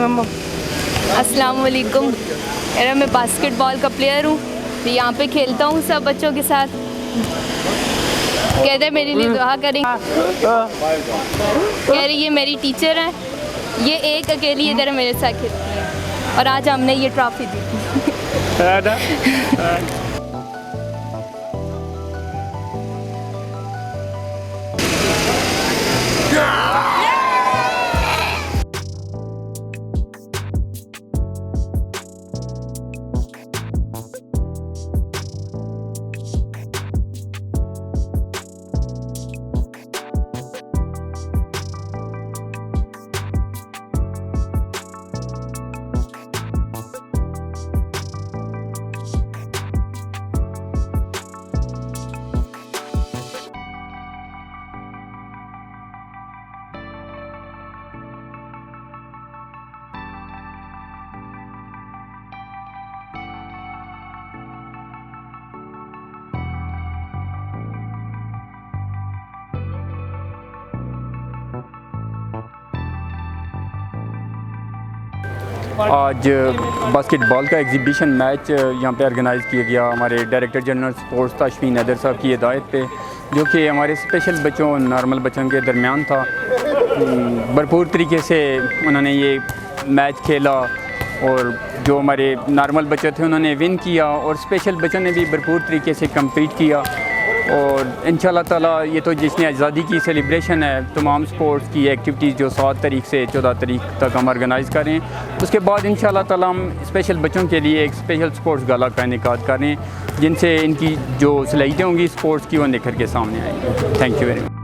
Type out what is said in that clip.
मम्मा। अस्सलाम वालेकुम। मेरा मैं बास्केटबॉल का प्लेयर हूँ, तो यहाँ पे खेलता हूँ सब बच्चों के साथ। कहते हैं मेरे लिए दुआ करेंगे। कह रही ये मेरी टीचर है, ये एक अकेली इधर मेरे साथ खेलती है और आज हमने ये ट्रॉफी जीती। आज बास्केटबॉल का एग्जीबिशन मैच यहाँ पे ऑर्गेनाइज़ किया गया हमारे director general sports Tashfeen Haider साहब की हिदायत पे, जो कि हमारे स्पेशल बच्चों नॉर्मल बच्चों के दरमियान था। भरपूर तरीके से उन्होंने ये मैच खेला और जो हमारे नॉर्मल बच्चे थे उन्होंने विन किया और स्पेशल बच्चों ने भी भरपूर तरीके से कम्पीट किया। और इंशाल्लाह ताला ये तो जिसने आज़ादी की सेलिब्रेशन है, तमाम स्पोर्ट्स की एक्टिविटीज़ जो 7 तारीख से 14 तारीख तक हम ऑर्गेनाइज़ कर रहे हैं, उसके बाद इंशाल्लाह ताला हम स्पेशल बच्चों के लिए एक स्पेशल स्पोर्ट्स गाला का इनेकाद कर रहे हैं, जिनसे इनकी जो सलाहियतें होंगी स्पोर्ट्स की वो निखर के सामने आएंगी। Thank you very much.